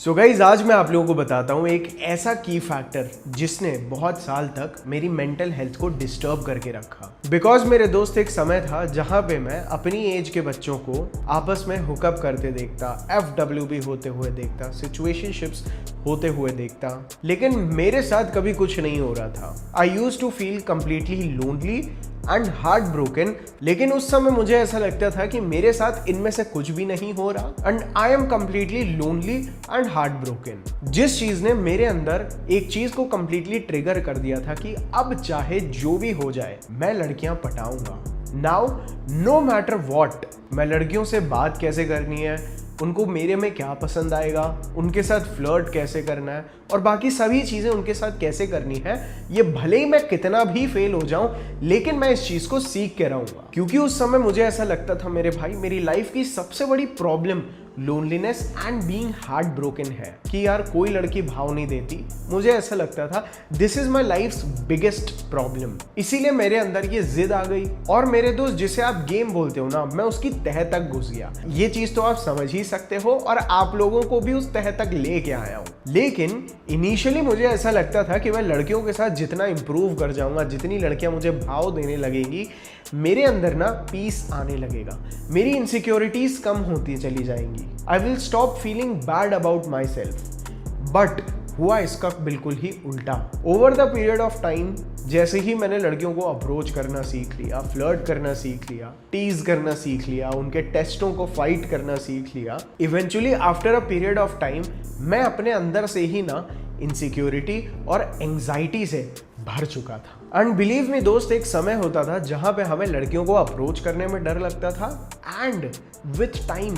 So guys आज मैं आप लोगों को बताता हूँ एक ऐसा की फैक्टर जिसने बहुत साल तक मेरी मेंटल हेल्थ को डिस्टर्ब करके रखा। बिकॉज मेरे दोस्त एक समय था जहाँ पे मैं अपनी एज के बच्चों को आपस में हुकअप करते देखता, FWB होते हुए देखता, सिचुएशनशिप्स होते हुए देखता, लेकिन मेरे साथ कभी कुछ नहीं हो रहा था। I used to feel completely lonely and heartbroken. लेकिन उस समय मुझे ऐसा लगता था कि मेरे साथ इनमें से कुछ भी नहीं हो रहा and I am completely lonely and heart broken. जिस चीज ने मेरे अंदर एक चीज को कंप्लीटली ट्रिगर कर दिया था कि अब चाहे जो भी हो जाए मैं लड़कियां पटाऊंगा। नाउ नो मैटर व्हाट, मैं लड़कियों से बात कैसे करनी है, उनको मेरे में क्या पसंद आएगा, उनके साथ फ्लर्ट कैसे करना है और बाकी सभी चीज़ें उनके साथ कैसे करनी है, ये भले ही मैं कितना भी फेल हो जाऊं लेकिन मैं इस चीज़ को सीख के रहूंगा। क्योंकि उस समय मुझे ऐसा लगता था मेरे भाई मेरी लाइफ की सबसे बड़ी problem loneliness and being heart broken है कि यार कोई लड़की भाव नहीं देती। मुझे ऐसा लगता था this is my life's biggest problem. इसीलिए मेरे अंदर ये जिद आ गई और मेरे दोस्त जिसे आप गेम बोलते हो ना, मैं उसकी तह तक घुस गया। ये चीज तो आप समझ ही सकते हो और आप लोगों को भी उस तह तक लेके आया हूँ। लेकिन इनिशियली मुझे ऐसा लगता था कि मैं लड़कियों के साथ जितना इंप्रूव कर जाऊंगा, जितनी लड़कियां मुझे भाव देने लगेंगी, मेरे अंदर ना पीस आने लगेगा, मेरी इनसिक्योरिटीज कम होती चली जाएंगी। I will stop feeling bad about my self. But हुआ इसका बिल्कुल ही उल्टा। Over the period of time जैसे ही मैंने लड़कियों को अप्रोच करना सीख लिया, फ्लर्ट करना सीख लिया, टीज करना सीख लिया, उनके टेस्टों को फाइट करना सीख लिया, eventually after a period of time मैं अपने अंदर से ही ना इनसिक्योरिटी और एंजाइटी से भर चुका था। एंड बिलीव मी दोस्त, एक समय होता था जहां पे हमें लड़कियों को अप्रोच करने में डर लगता था एंड विथ टाइम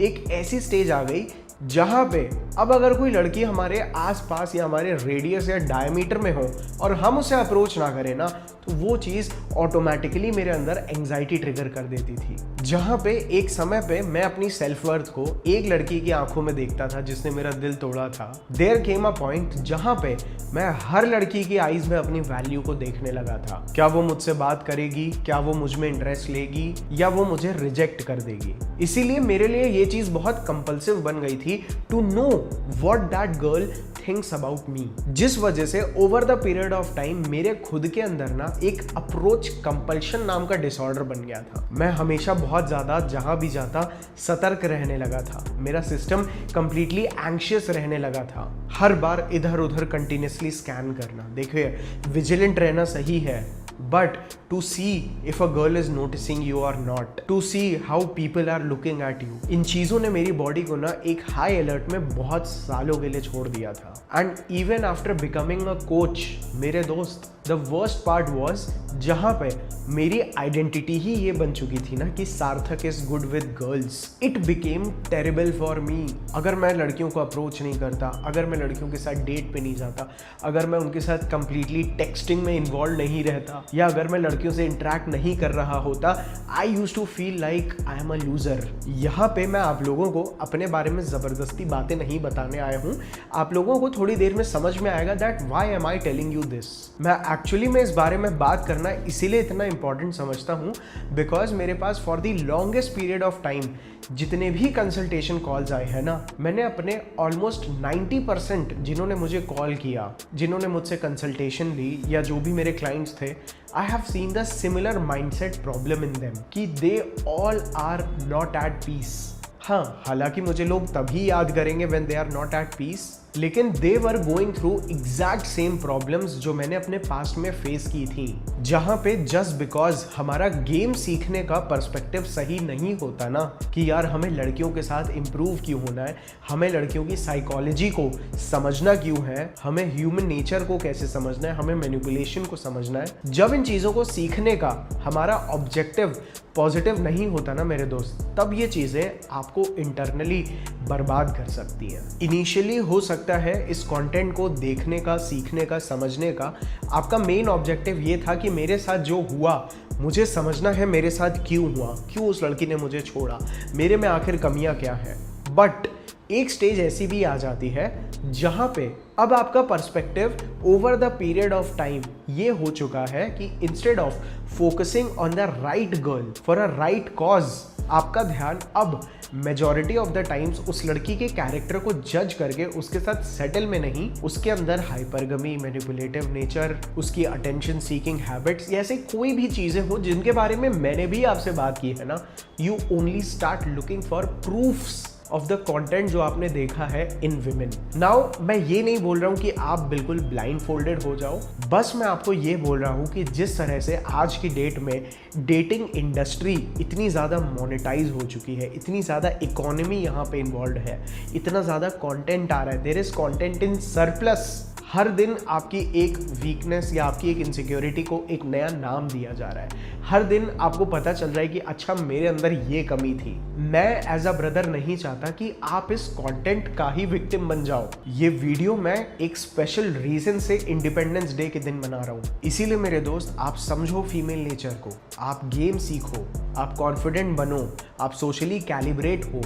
एक ऐसी स्टेज आ गई जहां पे अब अगर कोई लड़की हमारे आसपास या हमारे रेडियस या डायमीटर में हो और हम उसे अप्रोच ना करें ना, तो वो चीज़ ऑटोमेटिकली मेरे अंदर एंजाइटी ट्रिगर कर देती थी। जहां पे एक समय पे मैं अपनी सेल्फ वर्थ को एक लड़की की आंखों में देखता था जिसने मेरा दिल तोड़ा था। देयर केम अ पॉइंट जहां पे मैं हर लड़की की आईज में अपनी वैल्यू को देखने लगा था। क्या वो मुझसे बात करेगी, क्या वो मुझ में इंटरेस्ट लेगी या वो मुझे रिजेक्ट कर देगी। इसीलिए मेरे लिए ये चीज़ बहुत कंपल्सिव बन गई थी to know what that girl thinks about me. जिस वजह से over the period of time मेरे खुद के अंदर ना एक अप्रोच कंपल्शन नाम का डिसऑर्डर बन गया था। मैं हमेशा बहुत ज्यादा जहां भी जाता सतर्क रहने लगा था। मेरा सिस्टम कंप्लीटली एंग्शियस रहने लगा था। हर बार इधर उधर कंटिन्यूसली स्कैन करना। देखिए, विजिलेंट रहना सही है, but to see if a girl is noticing you or not, to see how people are looking at you, इन चीज़ों ने मेरी बॉडी को ना एक हाई अलर्ट में बहुत सालों के लिए छोड़ दिया था। And even after becoming a coach मेरे दोस्त, द वर्स्ट पार्ट वॉज जहाँ पे मेरी आइडेंटिटी ही ये बन चुकी थी ना कि सार्थक is good with girls. It became terrible for me. अगर मैं लड़कियों को अप्रोच नहीं करता, अगर मैं लड़कियों के साथ डेट पे नहीं जाता, अगर मैं उनके साथ कंप्लीटली टेक्सटिंग में इन्वॉल्व नहीं रहता या अगर मैं लड़कियों से इंटरेक्ट नहीं कर रहा होता, I used to feel like I am a loser. यहाँ पे मैं आप लोगों को अपने बारे में जबरदस्ती बातें नहीं बताने आया हूँ। आप लोगों को थोड़ी देर में समझ में आएगा that why am I telling you this. मैं इस बारे में बात करना इसीलिए इतना इंपॉर्टेंट समझता हूँ बिकॉज मेरे पास for the longest period of time जितने भी कंसल्टेशन कॉल्स आए हैं ना, मैंने अपने ऑलमोस्ट 90% जिन्होंने मुझे कॉल किया, जिन्होंने मुझसे कंसल्टेशन ली या जो भी मेरे क्लाइंट्स थे, I have seen the similar mindset problem in them कि they all are not at peace. हाँ, हालांकि मुझे लोग तभी याद करेंगे when they are not at peace, लेकिन they were going through exact same problems जो मैंने अपने पास्ट में फेस की थी। जहां पे जस्ट बिकॉज हमारा गेम सीखने का पर्सपेक्टिव सही नहीं होता ना कि यार हमें लड़कियों के साथ इंप्रूव क्यों होना है, हमें लड़कियों की साइकोलॉजी को समझना क्यों है, हमें ह्यूमन नेचर को कैसे समझना है, हमें मैनिपुलेशन को समझना है। जब इन चीज़ों को सीखने का हमारा ऑब्जेक्टिव पॉजिटिव नहीं होता ना मेरे दोस्त, तब ये चीज़ें आपको इंटरनली बर्बाद कर सकती हैं। इनिशियली हो सकता है इस कंटेंट को देखने का, सीखने का, समझने का आपका मेन ऑब्जेक्टिव ये था कि मेरे साथ जो हुआ मुझे समझना है, मेरे साथ क्यों हुआ, क्यों उस लड़की ने मुझे छोड़ा, मेरे में आखिर कमियां क्या है। बट एक स्टेज ऐसी भी आ जाती है जहां पे अब आपका perspective over the period of time ये हो चुका है कि instead of focusing on the right girl for a right cause, आपका ध्यान अब मेजॉरिटी ऑफ द टाइम्स उस लड़की के कैरेक्टर को जज करके उसके साथ सेटल में नहीं, उसके अंदर हाइपरगमी, मैनिपुलेटिव नेचर, उसकी अटेंशन सीकिंग हैबिट्स, ऐसे कोई भी चीजें हो जिनके बारे में मैंने भी आपसे बात की है ना, you only start looking for proofs of the content जो आपने देखा है इन विमेन। नाउ मैं ये नहीं बोल रहा हूँ कि आप बिल्कुल ब्लाइंड फोल्डेड हो जाओ, बस मैं आपको ये बोल रहा हूँ कि जिस तरह से आज की डेट में डेटिंग इंडस्ट्री इतनी ज़्यादा मोनेटाइज हो चुकी है, इतनी ज़्यादा इकोनॉमी यहाँ पे इन्वॉल्व है, इतना ज़्यादा कंटेंट आ रहा है, there is content in surplus. हर दिन आपकी एक वीकनेस या आपकी एक इनसिक्योरिटी को एक नया नाम दिया जा रहा है। हर दिन आपको पता चल रहा है कि अच्छा मेरे अंदर ये कमी थी। मैं एज अ ब्रदर नहीं चाहता कि आप इस कंटेंट का ही विक्टिम बन जाओ। ये वीडियो मैं एक स्पेशल रीजन से इंडिपेंडेंस डे के दिन बना रहा हूँ। इसीलिए मेरे दोस्त, आप समझो फीमेल नेचर को, आप गेम सीखो, आप कॉन्फिडेंट बनो, आप सोशली कैलिब्रेट हो,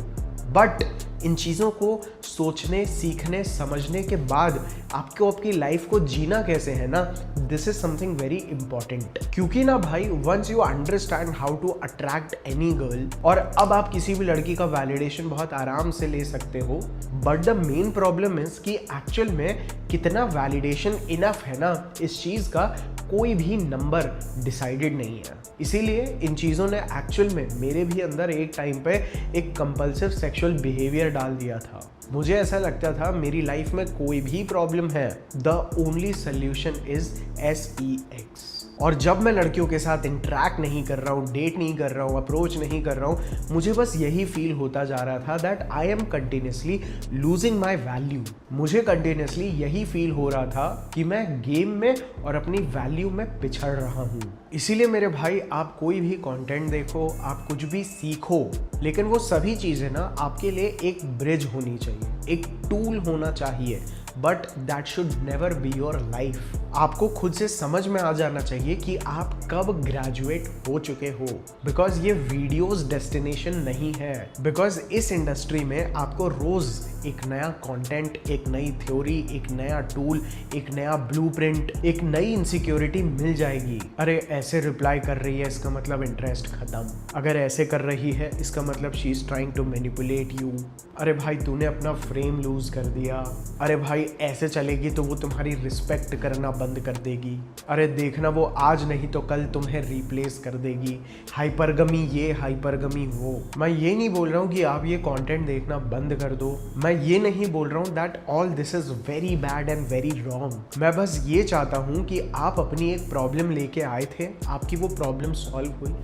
बट इन चीज़ों को सोचने, सीखने, समझने के बाद आपको आपकी लाइफ को जीना कैसे है ना, this is something very important. क्योंकि ना भाई, once you understand how to attract any girl, और अब आप किसी भी लड़की का वैलिडेशन बहुत आराम से ले सकते हो, but the main problem is कि एक्चुअल में कितना वैलिडेशन इनफ है ना, इस चीज़ का कोई भी नंबर डिसाइडेड नहीं है। इसीलिए इन चीज़ों ने एक्चुअल में मेरे भी अंदर एक टाइम पे एक कंपल्सिव सेक्सुअल बिहेवियर डाल दिया था। मुझे ऐसा लगता था मेरी लाइफ में कोई भी प्रॉब्लम है, the only solution is SEX। और जब मैं लड़कियों के साथ इंटरेक्ट नहीं कर रहा हूँ, डेट नहीं कर रहा हूँ, अप्रोच नहीं कर रहा हूँ, मुझे बस यही फील होता जा रहा था that I am continuously losing my value. मुझे कंटिन्यूसली यही फील हो रहा था कि मैं गेम में और अपनी वैल्यू में पिछड़ रहा हूँ। इसीलिए मेरे भाई, आप कोई भी कंटेंट देखो, आप कुछ भी सीखो, लेकिन वो सभी चीज़ें ना आपके लिए एक ब्रिज होनी चाहिए, एक टूल होना चाहिए, but that should never be your life. आपको खुद से समझ में आ जाना चाहिए कि आप कब ग्रेजुएट हो चुके हो, बिकॉज ये वीडियोस डेस्टिनेशन नहीं है। बिकॉज इस इंडस्ट्री में आपको रोज एक नया कंटेंट, एक नई थ्योरी, एक नया टूल, एक नया ब्लूप्रिंट, एक नई इनसिक्योरिटी मिल जाएगी। अरे ऐसे रिप्लाई कर रही है, इसका मतलब इंटरेस्ट खत्म। अगर ऐसे कर रही है, इसका मतलब she is trying to manipulate you. अरे भाई, तूने अपना फ्रेम लूज कर दिया। अरे भाई, ऐसे चलेगी तो वो तुम्हारी रिस्पेक्ट करना बंद कर देगी। अरे देखना, वो आज नहीं तो कल तुम्हें रिप्लेस कर देगी। हाइपरगमी ये, हाइपरगमी वो। मैं ये नहीं बोल रहा हूँ कि आप ये कंटेंट देखना बंद कर दो। मैं ये नहीं बोल रहा हूँ that all this is very bad and very wrong. मैं बस ये चाहता हूँ कि आप अपनी एक प्रॉब्लम लेके आए थे, आपकी वो प्रॉब्लम सॉल्व हुई,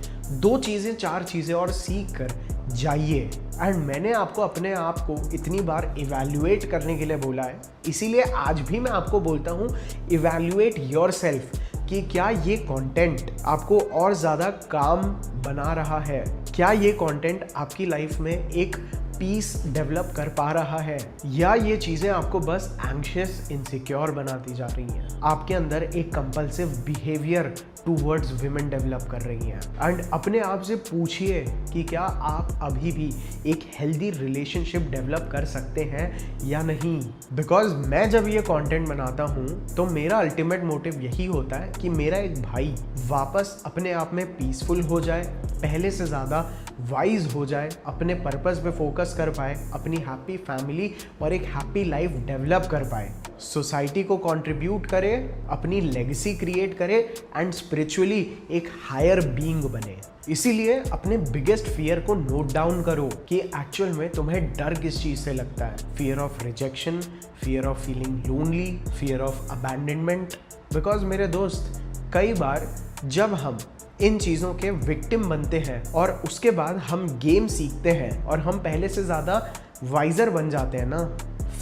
2 चीज़ें 4 चीज़ें और सीख कर जाइए। एंड मैंने आपको अपने आप को इतनी बार इवैल्यूएट करने के लिए बोला है, इसीलिए आज भी मैं आपको बोलता हूँ, इवैल्यूएट योरसेल्फ कि क्या ये कंटेंट आपको और ज़्यादा काम बना रहा है, क्या ये कंटेंट आपकी लाइफ में एक पीस डेवलप कर पा रहा है, या ये चीज़ें आपको बस एंग्शियस, इनसिक्योर बनाती जा रही हैं, आपके अंदर एक compulsive behaviour towards women develop कर रही हैं। एंड अपने आप से पूछिए कि क्या आप अभी भी एक हेल्दी रिलेशनशिप डेवलप कर सकते हैं या नहीं। बिकॉज मैं जब ये कंटेंट बनाता हूँ तो मेरा अल्टीमेट मोटिव यही होता है कि मेरा एक भाई वापस अपने आप में पीसफुल हो जाए, पहले से ज़्यादा वाइज हो जाए, अपने पर्पस पे फोकस कर पाए, अपनी हैप्पी फैमिली और एक हैप्पी लाइफ डेवलप कर पाए, सोसाइटी को कंट्रीब्यूट करे, अपनी लेगेसी क्रिएट करे एंड स्पिरिचुअली एक हायर बीइंग बने। इसीलिए अपने बिगेस्ट फियर को नोट डाउन करो कि एक्चुअल में तुम्हें डर किस चीज़ से लगता है। Fear of rejection, fear of feeling lonely, fear of abandonment. Because मेरे दोस्त, कई बार जब हम इन चीज़ों के विक्टिम बनते हैं और उसके बाद हम गेम सीखते हैं और हम पहले से ज़्यादा वाइजर बन जाते हैं ना,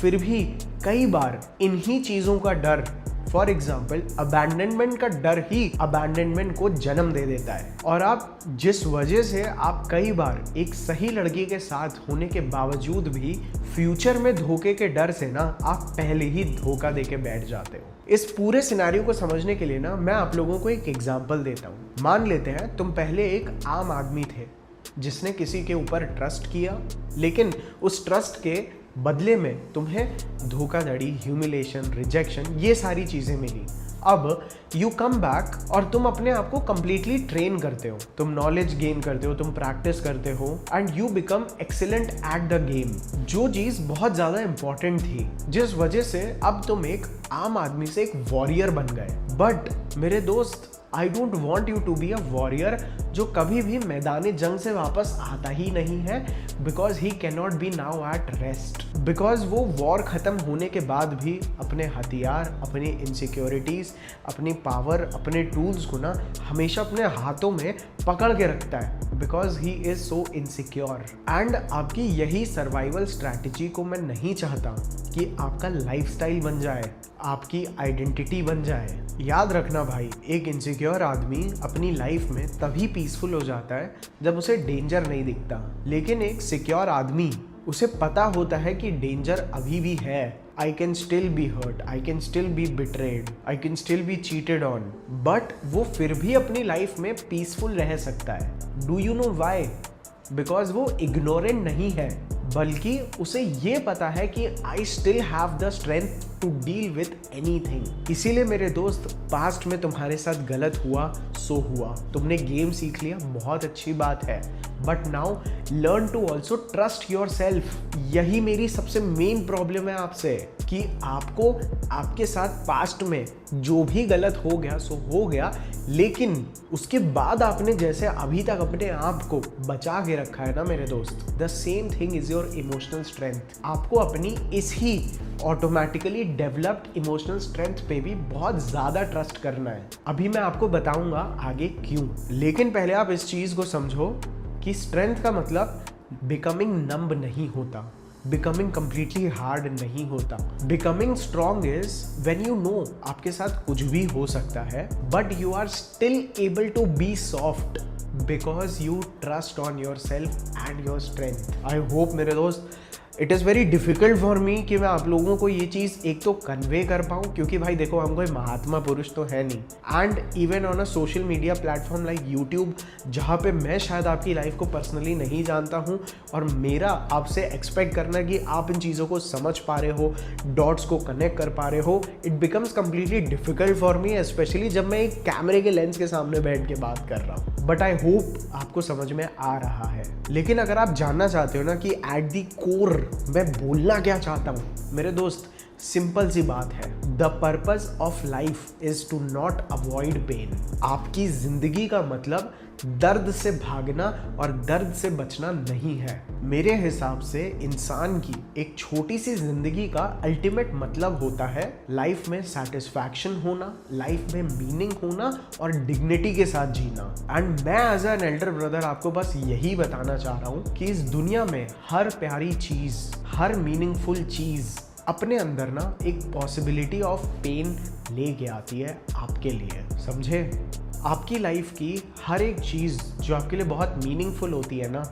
फिर भी कई बार इन्हीं चीज़ों का डर, फॉर एग्जाम्पल अबैंडनमेंट का डर ही अबैंडनमेंट को जन्म दे देता है। और आप जिस वजह से आप कई बार एक सही लड़की के साथ होने के बावजूद भी फ्यूचर में धोखे के डर से ना आप पहले ही धोखा देके बैठ जाते हो। इस पूरे सिनेरियो को समझने के लिए ना मैं आप लोगों को एक एग्जाम्पल देता हूँ। मान लेते हैं तुम पहले एक आम आदमी थे जिसने किसी के ऊपर ट्रस्ट किया, लेकिन उस ट्रस्ट के बदले में तुम्हें धोखाधड़ी, ह्यूमिलेशन, रिजेक्शन, ये सारी चीज़ें मिली। अब यू कम बैक और तुम अपने आप को कंप्लीटली ट्रेन करते हो, तुम नॉलेज गेन करते हो, तुम प्रैक्टिस करते हो and you become excellent at the game, जो चीज़ बहुत ज़्यादा इंपॉर्टेंट थी, जिस वजह से अब तुम एक आम आदमी से एक वॉरियर बन गए। बट मेरे दोस्त, I don't want you to be a warrior जो कभी भी मैदान जंग से वापस आता ही नहीं है, because he can not be now at rest. Because वो वॉर ख़त्म होने के बाद भी अपने हथियार, अपनी इनसिक्योरिटीज़, अपनी पावर, अपने टूल्स को ना हमेशा अपने हाथों में पकड़ के रखता है, because he is so insecure. And आपकी यही सर्वाइवल स्ट्रैटेजी को मैं नहीं चाहता कि आपका लाइफस्टाइल बन जाए, आपकी आइडेंटिटी बन जाए। याद रखना भाई, एक इनसिक्योर आदमी अपनी लाइफ में तभी पीसफुल हो जाता है जब उसे डेंजर नहीं दिखता, लेकिन एक सिक्योर आदमी, उसे पता होता है कि डेंजर अभी भी है। I can still be hurt, I can still be betrayed, I can still be cheated on, but वो फिर भी अपनी लाइफ में पीसफुल रह सकता है। Do you know why? Because वो इग्नोरेंट नहीं है, बल्कि उसे ये पता है कि I still have the strength to deal with anything। इसीलिए मेरे दोस्त, पास्ट में तुम्हारे साथ गलत हुआ सो हुआ, तुमने गेम सीख लिया, बहुत अच्छी बात है, but now learn to also trust yourself. यही मेरी सबसे मेन प्रॉब्लम है आपसे, कि आपको आपके साथ पास्ट में जो भी गलत हो गया सो हो गया, लेकिन उसके बाद आपने जैसे अभी तक अपने आप को बचा के रखा है ना मेरे दोस्त, the same thing is your emotional strength. आपको अपनी इस ही ऑटोमेटिकली डेवलप्ड इमोशनल स्ट्रेंथ पे भी बहुत ज़्यादा ट्रस्ट करना है। अभी मैं आपको बताऊंगा आगे क्यों, लेकिन पहले आप इस चीज़ को समझो कि स्ट्रेंथ का मतलब बिकमिंग नंब नहीं होता, बिकमिंग कंप्लीटली हार्ड नहीं होता। Becoming strong is when you know आपके साथ कुछ भी हो सकता है, but you are still able to be soft because you trust on yourself and your strength. I hope मेरे दोस्त, it is very difficult for me कि मैं आप लोगों को ये चीज़ एक तो कन्वे कर पाऊँ, क्योंकि भाई देखो, हम कोई महात्मा पुरुष तो है नहीं। And even on a social media platform like YouTube, जहाँ पे मैं शायद आपकी लाइफ को पर्सनली नहीं जानता हूँ, और मेरा आपसे एक्सपेक्ट करना कि आप इन चीज़ों को समझ पा रहे हो, डॉट्स को कनेक्ट कर पा रहे हो, it becomes completely difficult for me, specially जब मैं एक कैमरे के लेंस के सामने बैठ के बात कर रहा हूँ। बट आई होप आपको समझ में आ रहा है। लेकिन अगर आप जानना चाहते हो ना कि एट दी कोर मैं बोलना क्या चाहता हूँ, मेरे दोस्त, सिंपल सी बात है, the purpose of life is to not avoid pain. आपकी जिंदगी का मतलब दर्द से भागना और दर्द से बचना नहीं है। मेरे हिसाब से इंसान की एक छोटी सी जिंदगी का अल्टीमेट मतलब होता है लाइफ में सेटिस्फैक्शन होना, लाइफ में मीनिंग होना और डिग्निटी के साथ जीना। एंड मैं एज एन एल्डर ब्रदर आपको बस यही बताना चाह रहा हूँ कि इस दुनिया में हर प्यारी चीज, हर मीनिंगफुल चीज अपने अंदर ना एक पॉसिबिलिटी ऑफ पेन लेके आती है आपके लिए, समझे? आपकी लाइफ की हर एक चीज़ जो आपके लिए बहुत मीनिंगफुल होती है ना,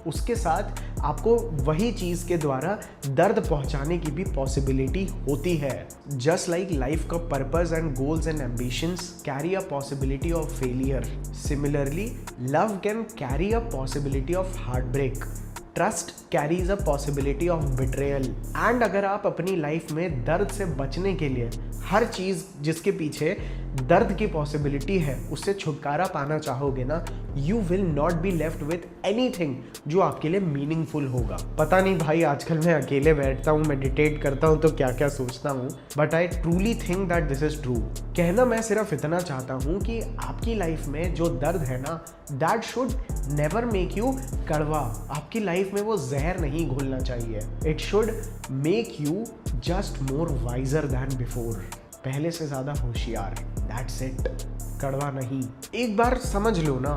उसके साथ आपको वही चीज़ के द्वारा दर्द पहुंचाने की भी पॉसिबिलिटी होती है। जस्ट लाइक लाइफ का purpose and goals and ambitions carry a possibility of failure, similarly love can carry a possibility of heart break, trust carries a possibility of betrayal. And अगर आप अपनी लाइफ में दर्द से बचने के लिए हर चीज़ जिसके पीछे दर्द की पॉसिबिलिटी है उससे छुटकारा पाना चाहोगे ना, you will not be left with anything जो आपके लिए मीनिंगफुल होगा। पता नहीं भाई, आजकल मैं अकेले बैठता हूँ, मेडिटेट करता हूँ तो क्या क्या सोचता हूँ, but I truly think that this is true. कहना मैं सिर्फ इतना चाहता हूँ कि आपकी लाइफ में जो दर्द है ना, that should never make you कड़वा। आपकी लाइफ में वो जहर नहीं घोलना चाहिए। It should make you just more wiser than before, पहले से ज़्यादा होशियार। दैट्स इट, कड़वा नहीं। एक बार समझ लो ना,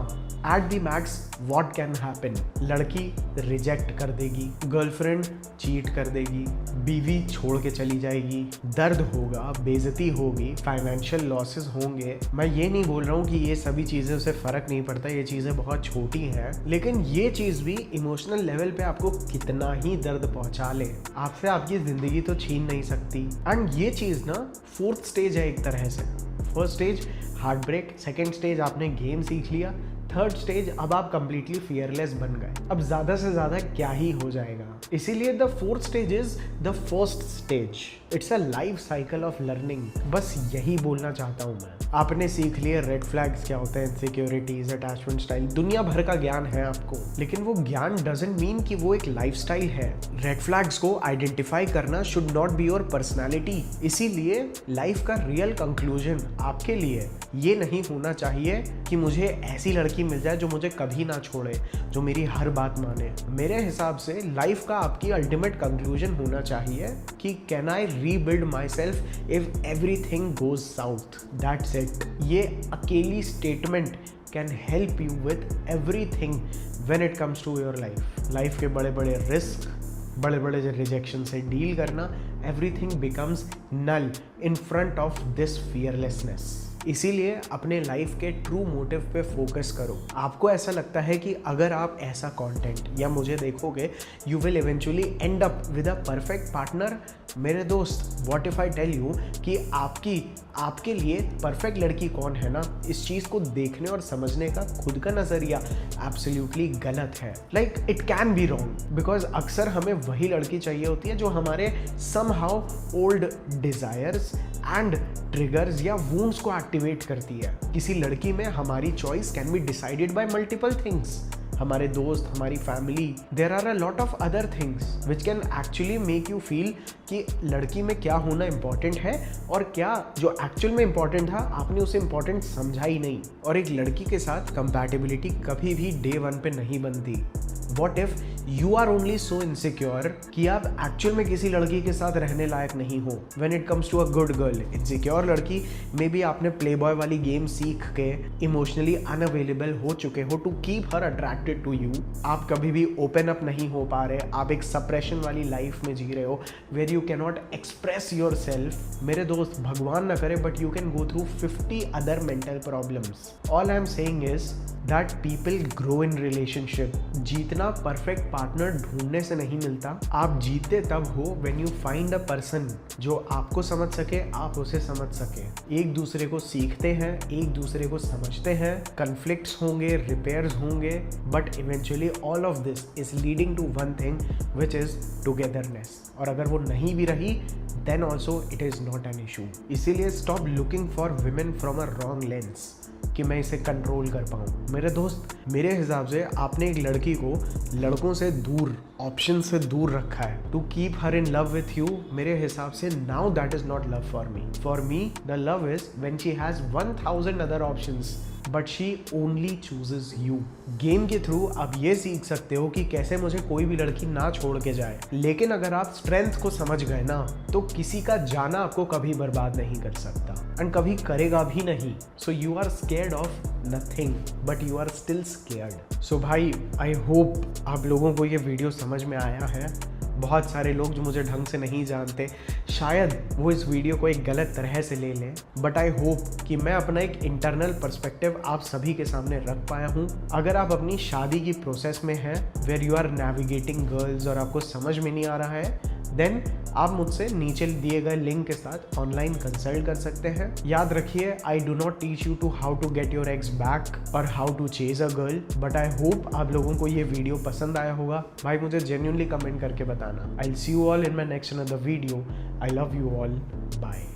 at the max what can happen. लड़की रिजेक्ट कर देगी, गर्लफ्रेंड चीट कर देगी, बीवी छोड़ के चली जाएगी, दर्द होगा, बेइज्जती होगी, फाइनेंशियल लॉसेस होंगे। मैं ये नहीं बोल रहा हूँ कि ये सभी चीज़ें से फ़र्क नहीं पड़ता, ये चीज़ें बहुत छोटी हैं, लेकिन ये चीज़ भी इमोशनल लेवल पे आपको कितना ही दर्द पहुँचा ले, आपसे आपकी ज़िंदगी तो छीन नहीं सकती। एंड ये चीज़ ना 4th स्टेज है एक तरह से। First stage heart break, second stage आपने गेम सीख लिया, थर्ड स्टेज, अब आप कंप्लीटली फियरलेस बन गए, अब ज्यादा से ज्यादा क्या ही हो जाएगा। इसीलिए the fourth stage is the first stage. It's a life cycle of learning. बस यही बोलना चाहता हूं मैं। आपने सीख लिए रेड फ्लैग्स क्या होते हैं, इनसिक्योरिटीज, अटैचमेंट स्टाइल, दुनिया भर का ज्ञान है आपको, लेकिन वो ज्ञान डजंट मीन कि वो एक लाइफस्टाइल है। रेड फ्लैग्स को आइडेंटिफाई करना should not be your personality. इसीलिए लाइफ का रियल कंक्लूजन आपके लिए ये नहीं होना चाहिए कि मुझे ऐसी लड़की मिल जाए जो मुझे कभी ना छोड़े, जो मेरी हर बात माने। मेरे हिसाब से लाइफ का आपकी अल्टीमेट कंक्लूजन होना चाहिए कि can I rebuild myself if everything goes south, that's it. ये अकेली statement can help you with everything when it comes to your life. Life के बड़े बड़े रिस्क, बड़े बड़े रिजेक्शन से डील करना, everything becomes null in front of this fearlessness. इसीलिए अपने लाइफ के ट्रू मोटिव पे फोकस करो। आपको ऐसा लगता है कि अगर आप ऐसा कंटेंट या मुझे देखोगे, you will eventually end up with a perfect partner. मेरे दोस्त, what if I tell you कि आपके लिए परफेक्ट लड़की कौन है ना, इस चीज़ को देखने और समझने का खुद का नज़रिया एब्सोल्युटली गलत है। Like it can be wrong, because अक्सर हमें वही लड़की चाहिए होती है जो हमारे somehow old desires and triggers या वूंड्स को एक्टिवेट करती है। किसी लड़की में हमारी choice can be decided by multiple things, हमारे दोस्त, हमारी family, there are a lot of other things which can actually make you feel कि लड़की में क्या होना इंपॉर्टेंट है और क्या जो एक्चुअल में इंपॉर्टेंट था आपने उसे इंपॉर्टेंट समझा ही नहीं। और एक लड़की के साथ कंपैटिबिलिटी कभी भी डे वन पे नहीं बनती। What if you are only so insecure कि आप एक्चुअल में किसी लड़की के साथ रहने लायक नहीं हो। When it comes to a good girl, insecure लड़की में भी आपने प्ले बॉय वाली गेम सीख के इमोशनली अनअवेलेबल हो चुके हो to keep her attracted to you. आप कभी भी ओपन अप नहीं हो पा रहे, आप एक सप्रेशन वाली लाइफ में जी रहे हो where you cannot express yourself. मेरे दोस्त, भगवान ना करे but you can go through 50 other mental problems. All I am saying is that people grow in relationship. जीतना परफेक्ट पार्टनर ढूंढने से नहीं मिलता, आप जीते तब हो when you find a person जो आपको समझ सके, आप उसे समझ सके। एक दूसरे को सीखते हैं, एक दूसरे को समझते हैं, कन्फ्लिक्ट्स होंगे, रिपेयर्स होंगे, but eventually all of this is leading to one thing which is togetherness. और अगर वो नहीं भी रही then also it is not an issue. इसीलिए stop looking for women from a wrong lens कि मैं इसे कंट्रोल कर पाऊँ। मेरे दोस्त, मेरे हिसाब से आपने एक लड़की को लड़कों से दूर, ऑप्शन से दूर रखा है to keep her in love with you. मेरे हिसाब से now that is not love for me. For me the love is when she has 1000 other options but she only chooses you. Game के थ्रू आप ये सीख सकते हो कि कैसे मुझे कोई भी लड़की ना छोड़ के जाए, लेकिन अगर आप स्ट्रेंथ को समझ गए ना तो किसी का जाना आपको कभी बर्बाद नहीं कर सकता एंड कभी करेगा भी नहीं। So you are scared of nothing but you are still scared. So भाई, आई होप आप लोगों को ये वीडियो समझ में आया है। बहुत सारे लोग जो मुझे ढंग से नहीं जानते, शायद वो इस वीडियो को एक गलत तरह से ले लें, बट आई होप कि मैं अपना एक इंटरनल पर्सपेक्टिव आप सभी के सामने रख पाया हूँ। अगर आप अपनी शादी की प्रोसेस में हैं where you are navigating girls और आपको समझ में नहीं आ रहा है, देन आप मुझसे नीचे दिए गए लिंक के साथ ऑनलाइन कंसल्ट कर सकते हैं। याद रखिए, I do not teach you to how to get your ex back और how to chase a girl, but I hope आप लोगों को ये वीडियो पसंद आया होगा। भाई मुझे जेन्युइनली कमेंट करके बताना। I will see you all in my next another video. I love you all. Bye.